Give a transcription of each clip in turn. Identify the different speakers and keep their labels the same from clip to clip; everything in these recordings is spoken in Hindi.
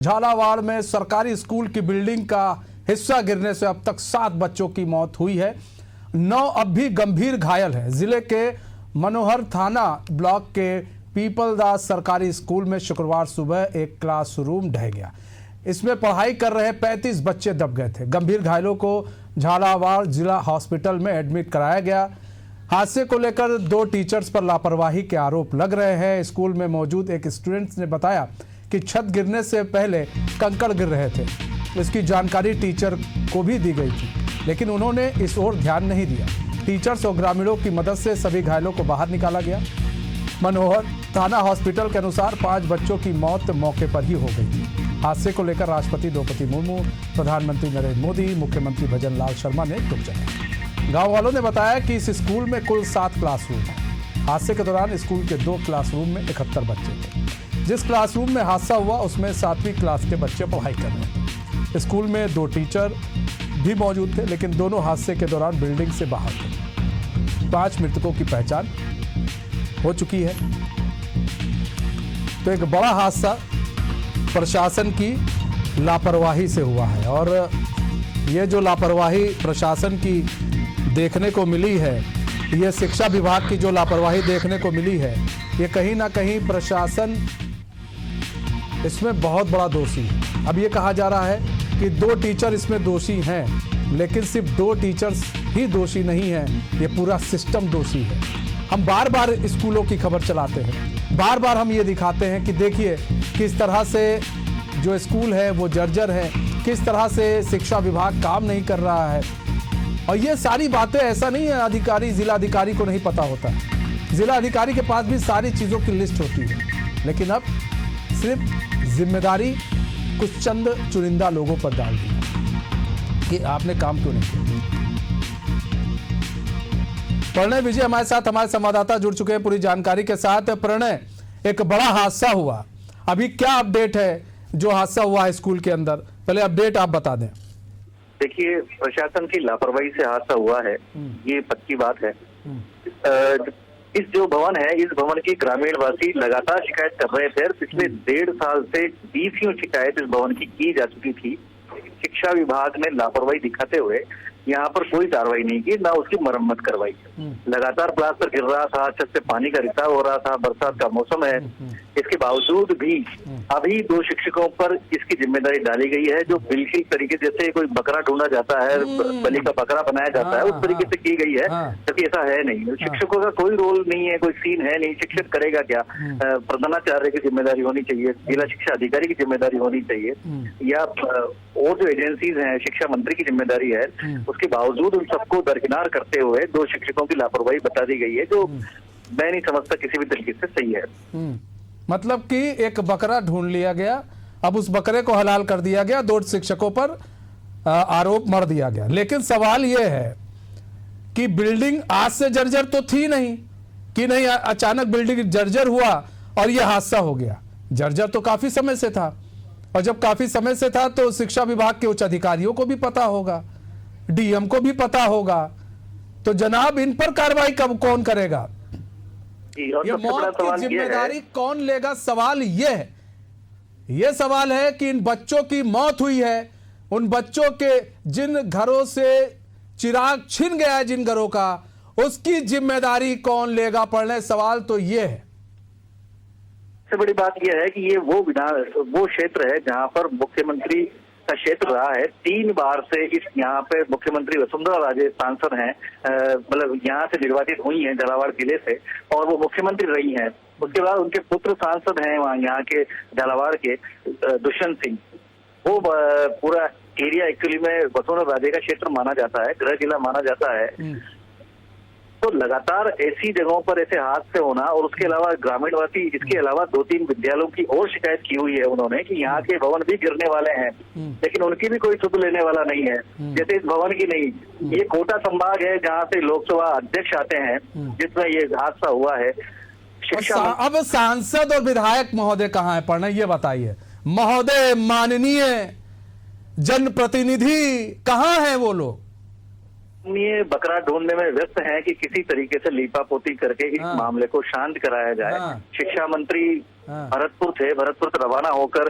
Speaker 1: झालावाड़ में सरकारी स्कूल की बिल्डिंग का हिस्सा गिरने से अब तक 7 बच्चों की मौत हुई है। 9 अब भी गंभीर घायल हैं। जिले के मनोहर थाना ब्लॉक के पीपलदास सरकारी स्कूल में शुक्रवार सुबह एक क्लासरूम ढह गया। इसमें पढ़ाई कर रहे 35 बच्चे दब गए थे। गंभीर घायलों को झालावाड़ जिला हॉस्पिटल में एडमिट कराया गया। हादसे को लेकर 2 टीचर्स पर लापरवाही के आरोप लग रहे हैं। स्कूल में मौजूद एक स्टूडेंट ने बताया कि छत गिरने से पहले कंकड़ गिर रहे थे। इसकी जानकारी टीचर को भी दी गई थी, लेकिन उन्होंने इस ओर ध्यान नहीं दिया। टीचर्स और ग्रामीणों की मदद से सभी घायलों को बाहर निकाला गया। मनोहर थाना हॉस्पिटल के अनुसार 5 बच्चों की मौत मौके पर ही हो गई थी। हादसे को लेकर राष्ट्रपति द्रौपदी मुर्मू, प्रधानमंत्री नरेंद्र मोदी, मुख्यमंत्री भजन लाल शर्मा ने दुख जताया। गाँव वालों ने बताया कि इस स्कूल में कुल 7 क्लासरूम हैं। हादसे के दौरान स्कूल के 2 क्लासरूम में 71 बच्चे थे। जिस क्लासरूम में हादसा हुआ उसमें 7वीं क्लास के बच्चे पढ़ाई कर रहे थे। स्कूल में 2 टीचर भी मौजूद थे, लेकिन दोनों हादसे के दौरान बिल्डिंग से बाहर थे। 5 मृतकों की पहचान हो चुकी है। तो एक बड़ा हादसा प्रशासन की लापरवाही से हुआ है, और ये जो लापरवाही प्रशासन की देखने को मिली है, ये शिक्षा विभाग की जो लापरवाही देखने को मिली है, ये कहीं ना कहीं प्रशासन इसमें बहुत बड़ा दोषी है। अब ये कहा जा रहा है कि 2 टीचर इसमें दोषी हैं, लेकिन सिर्फ 2 टीचर्स ही दोषी नहीं हैं, ये पूरा सिस्टम दोषी है। हम बार बार स्कूलों की खबर चलाते हैं, बार बार हम ये दिखाते हैं कि देखिए किस तरह से जो स्कूल है वो जर्जर है, किस तरह से शिक्षा विभाग काम नहीं कर रहा है। और ये सारी बातें ऐसा नहीं है अधिकारी, जिला अधिकारी को नहीं पता होता है। जिला अधिकारी के पास भी सारी चीज़ों की लिस्ट होती है, लेकिन अब सिर्फ जिम्मेदारी कुछ चंद चुनिंदा लोगों पर डाल दी कि आपने काम क्यों नहीं किया। प्रणय विजय हमारे साथ, हमारे संवाददाता जुड़ चुके हैं पूरी जानकारी के साथ। प्रणय, एक बड़ा हादसा हुआ, अभी क्या अपडेट है जो हादसा हुआ है स्कूल के अंदर? पहले अपडेट आप बता दें।
Speaker 2: देखिए, प्रशासन की लापरवाही से हादसा हुआ है, ये पक्की बात है। इस जो भवन है, इस भवन की ग्रामीण वासी लगातार शिकायत कर रहे थे। पिछले 1.5 साल से 20 शिकायत इस भवन की जा चुकी थी। शिक्षा विभाग ने लापरवाही दिखाते हुए यहाँ पर कोई कार्रवाई नहीं की, ना उसकी मरम्मत करवाई। लगातार प्लास्टर गिर रहा था, छत से पानी का रिसाव हो रहा था, बरसात का मौसम है। इसके बावजूद भी अभी 2 शिक्षकों पर इसकी जिम्मेदारी डाली गई है, जो बिल्कुल तरीके जैसे कोई बकरा ढूंढा जाता है, बलि का बकरा बनाया जाता है, उस तरीके से की गई है, जबकि ऐसा है नहीं। शिक्षकों का कोई रोल नहीं है, कोई सीन है नहीं। शिक्षक करेगा क्या? प्रधानाचार्य की जिम्मेदारी होनी चाहिए, जिला शिक्षा अधिकारी की जिम्मेदारी होनी चाहिए, या और जो एजेंसीज हैं, शिक्षा मंत्री की जिम्मेदारी है। उसके बावजूद उन सबको दरकिनार करते हुए 2 शिक्षकों की लापरवाही बता दी गई है, जो मैं नहीं समझता किसी भी तरीके से सही है।
Speaker 1: मतलब कि एक बकरा ढूंढ लिया गया, अब उस बकरे को हलाल कर दिया गया, 2 शिक्षकों पर आरोप मर दिया गया। लेकिन सवाल यह है कि बिल्डिंग आज से जर्जर तो थी नहीं कि नहीं अचानक बिल्डिंग जर्जर हुआ और यह हादसा हो गया। जर्जर तो काफी समय से था, और जब काफी समय से था तो शिक्षा विभाग के उच्च अधिकारियों को भी पता होगा, डीएम को भी पता होगा। तो जनाब, इन पर कार्रवाई कब कौन करेगा? ये मौत की जिम्मेदारी कौन लेगा? सवाल ये सवाल है कि इन बच्चों की मौत हुई है, उन बच्चों के जिन घरों से चिराग छिन गया है, जिन घरों का, उसकी जिम्मेदारी कौन लेगा? पढ़ने सवाल तो ये है।
Speaker 2: सबसे बड़ी बात यह है कि ये वो क्षेत्र है जहां पर मुख्यमंत्री का क्षेत्र रहा है। 3 बार से इस यहाँ पे मुख्यमंत्री वसुंधरा राजे सांसद हैं, मतलब यहाँ से निर्वाचित हुई हैं झालावाड़ जिले से, और वो मुख्यमंत्री रही हैं। उसके बाद उनके पुत्र सांसद हैं वहाँ यहाँ के झालावाड़ के दुष्यंत सिंह। वो पूरा एरिया एक्चुअली में वसुंधरा राजे का क्षेत्र माना जाता है, गृह जिला माना जाता है। तो लगातार ऐसी जगहों पर ऐसे हादसे होना, और उसके अलावा ग्रामीणवासी इसके अलावा 2-3 विद्यालयों की और शिकायत की हुई है उन्होंने कि यहाँ के भवन भी गिरने वाले हैं, लेकिन उनकी भी कोई सुध लेने वाला नहीं है। जैसे इस भवन की नहीं, ये कोटा संभाग है जहाँ से लोकसभा अध्यक्ष आते हैं, जिसमें ये हादसा हुआ है। शिक्षा
Speaker 1: अब सांसद और विधायक महोदय कहाँ है? पढ़ना ये बताइए महोदय, माननीय जनप्रतिनिधि कहाँ है वो लोग?
Speaker 2: ये बकरा ढूंढने में व्यस्त हैं कि किसी तरीके से लीपापोती करके इस मामले को शांत कराया जाए। शिक्षा मंत्री
Speaker 1: हाँ।
Speaker 2: भरतपुर थे, भरतपुर से रवाना होकर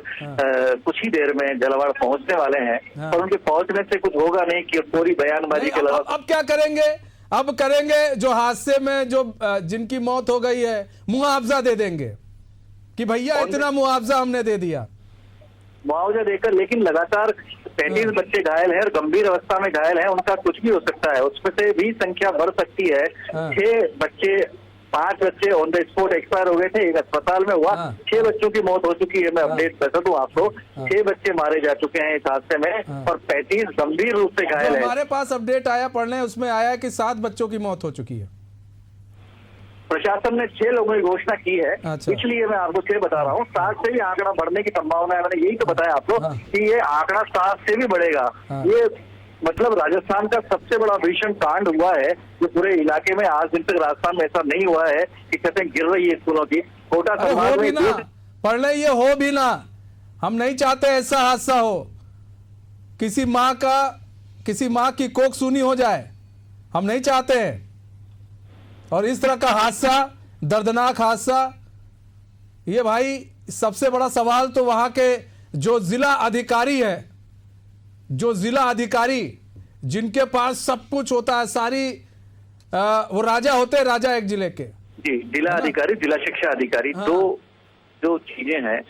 Speaker 2: कुछ ही देर में झालावाड़ पहुंचने वाले हैं।
Speaker 1: हाँ।
Speaker 2: और उनके पहुंचने से कुछ होगा नहीं कि पूरी बयानबाजी
Speaker 1: नहीं,
Speaker 2: के अलावा
Speaker 1: अब क्या करेंगे? अब करेंगे जो हादसे में जो जिनकी मौत हो गई है, मुआवजा दे देंगे कि भैया इतना मुआवजा हमने दे दिया,
Speaker 2: मुआवजा देकर। लेकिन लगातार 35 बच्चे घायल हैं और गंभीर अवस्था में घायल हैं, उनका कुछ भी हो सकता है, उसमें से भी संख्या बढ़ सकती है। 5 बच्चे ऑन द स्पॉट एक्सपायर हो गए थे, एक अस्पताल में हुआ। 6 बच्चों की मौत हो चुकी है। मैं अपडेट बता दूं आपको, 6 बच्चे मारे जा चुके हैं इस हादसे में और 35 गंभीर रूप से घायल है।
Speaker 1: हमारे पास अपडेट आया पढ़ने, उसमें आया कि 7 बच्चों की मौत हो चुकी है।
Speaker 2: प्रशासन ने 6 लोगों की घोषणा की है।
Speaker 1: अच्छा।
Speaker 2: इसलिए मैं आपको 6 बता रहा हूँ। 7 से भी आंकड़ा बढ़ने की संभावना है। मैंने यही तो बताया आपको कि ये आंकड़ा 7 से भी बढ़ेगा। ये मतलब राजस्थान का सबसे बड़ा भीषण कांड हुआ है जो पूरे इलाके में आज दिन तक राजस्थान में ऐसा नहीं हुआ है कि छतें गिर रही है स्कूलों की। कोटा
Speaker 1: अरे
Speaker 2: संभाग
Speaker 1: हो भी
Speaker 2: में
Speaker 1: ना, पढ़ने ये हो भी ना, हम नहीं चाहते ऐसा हादसा हो, किसी माँ की कोख सूनी हो जाए, हम नहीं चाहते हैं। और इस तरह का हादसा, दर्दनाक हादसा, ये भाई सबसे बड़ा सवाल तो वहां के जो जिला अधिकारी है, जो जिला अधिकारी जिनके पास सब कुछ होता है, सारी वो राजा होते हैं, राजा एक जिले के।
Speaker 2: जी, जिला अधिकारी, जिला शिक्षा अधिकारी, दो चीजें हैं।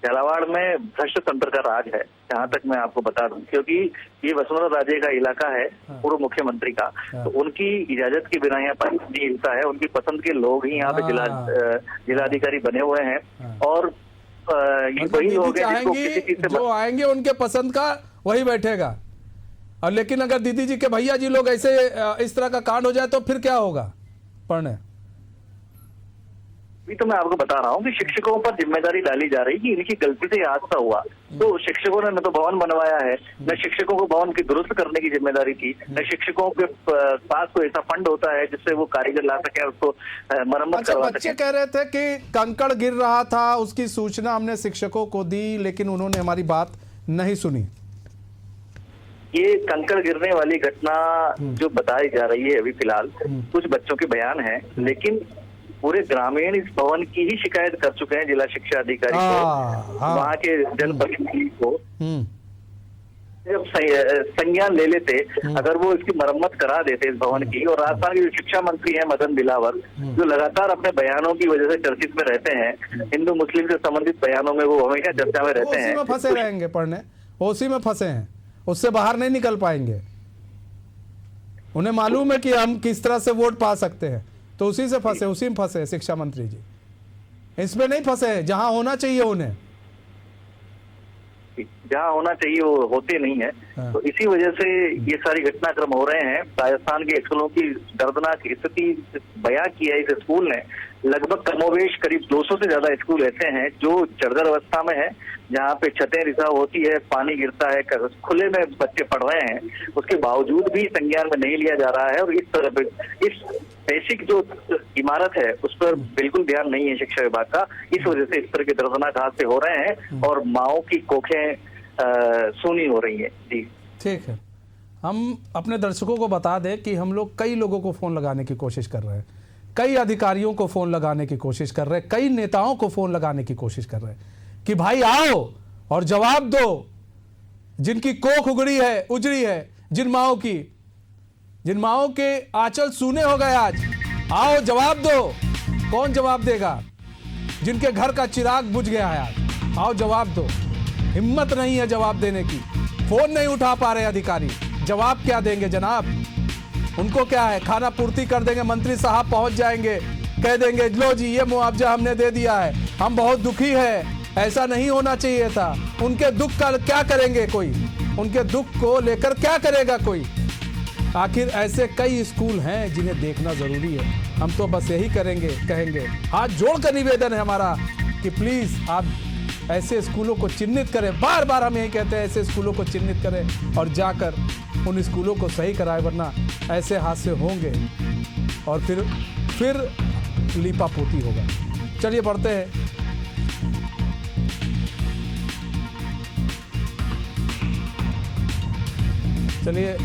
Speaker 2: झालावाड़ में भ्रष्ट तंत्र का राज है, जहां तक मैं आपको बता दूं, क्योंकि ये वसुंधरा राजे का इलाका है, पूर्व मुख्यमंत्री का। तो उनकी इजाजत के बिना यहाँ पर नहीं हिलता है। उनकी पसंद के लोग ही यहाँ पे जिलाधिकारी बने हुए हैं। और ये वही लोग हैं जिसको किसी चीज से
Speaker 1: जो आएंगे उनके पसंद का वही बैठेगा। और लेकिन अगर दीदी जी के भैया जी लोग ऐसे इस तरह का कांड हो जाए तो फिर क्या होगा? पढ़ने
Speaker 2: भी तो मैं आपको बता रहा हूँ कि शिक्षकों पर जिम्मेदारी डाली जा रही है कि इनकी गलती से हादसा हुआ। तो शिक्षकों ने न तो भवन बनवाया है, न शिक्षकों को भवन की दुरुस्त करने की जिम्मेदारी थी, न शिक्षकों के पास कोई ऐसा फंड होता है जिससे वो कारीगर ला सके, उसको मरम्मत करवा सके।
Speaker 1: बच्चे कह रहे थे कि कंकड़ गिर रहा था, उसकी सूचना हमने शिक्षकों को दी, लेकिन उन्होंने हमारी बात नहीं सुनी।
Speaker 2: ये कंकड़ गिरने वाली घटना जो बताई जा रही है अभी फिलहाल, कुछ बच्चों के बयान है, लेकिन पूरे ग्रामीण इस भवन की ही शिकायत कर चुके हैं जिला शिक्षा अधिकारी को, वहाँ के जनप्रतिनिधि को। जब संज्ञान ले लेते, अगर वो इसकी मरम्मत करा देते इस भवन की। और राजस्थान के जो शिक्षा मंत्री हैं मदन दिलावर, जो लगातार अपने बयानों की वजह से चर्चित में रहते हैं, हिंदू मुस्लिम से संबंधित बयानों में वो हमेशा चर्चा में रहते हैं,
Speaker 1: फंसे रहेंगे पढ़ने, उसी में फंसे हैं, उससे बाहर नहीं निकल पाएंगे। उन्हें मालूम है कि हम किस तरह से वोट पा सकते हैं, तो उसी से फंसे, उसी में फंसे शिक्षा मंत्री जी। इसमें नहीं फंसे जहां होना चाहिए उन्हें,
Speaker 2: जहाँ होना चाहिए वो होते नहीं है। तो इसी वजह से ये सारी घटनाक्रम हो रहे हैं। राजस्थान के स्कूलों की दर्दनाक स्थिति बयां की है इस स्कूल ने। लगभग कमोवेश करीब 200 से ज्यादा स्कूल ऐसे हैं जो जर्जर अवस्था में है, जहाँ पे छतें रिसाव होती है, पानी गिरता है, खुले में बच्चे पढ़ रहे हैं, उसके बावजूद भी संज्ञान में नहीं लिया जा रहा है। और इस तरह इस बेसिक जो इमारत है उस पर बिल्कुल ध्यान नहीं है शिक्षा विभाग का। इस वजह से इस तरह के दर्दनाक हादसे हो रहे हैं और माओं की कोखें सूनी हो रही है। जी
Speaker 1: ठीक है, हम अपने दर्शकों को बता दें कि हम लोग कई लोगों को फोन लगाने की कोशिश कर रहे हैं, कई अधिकारियों को फोन लगाने की कोशिश कर रहे हैं, कई नेताओं को फोन लगाने की कोशिश कर रहे हैं कि भाई आओ और जवाब दो, जिनकी कोख उजड़ी है, जिन माओं के आंचल सूने हो गए, आज आओ जवाब दो। कौन जवाब देगा? जिनके घर का चिराग बुझ गया है, आज आओ जवाब दो। हिम्मत नहीं है जवाब देने की, फोन नहीं उठा पा रहे अधिकारी, जवाब क्या देंगे जनाब? उनको क्या है, खाना पूर्ति कर देंगे, मंत्री साहब पहुंच जाएंगे, कह देंगे लो जी ये मुआवजा हमने दे दिया है, हम बहुत दुखी है, ऐसा नहीं होना चाहिए था। उनके दुख का क्या करेंगे कोई? उनके दुख को लेकर क्या करेगा कोई? आखिर ऐसे कई स्कूल हैं जिन्हें देखना जरूरी है। हम तो बस यही कहेंगे, हाथ जोड़कर निवेदन है हमारा कि प्लीज आप ऐसे स्कूलों को चिन्हित करें। बार बार हम यही कहते हैं, ऐसे स्कूलों को चिन्हित करें और जाकर उन स्कूलों को सही कराएं, वरना ऐसे हादसे होंगे और फिर लीपापोती होगा। चलिए बढ़ते हैं। चलिए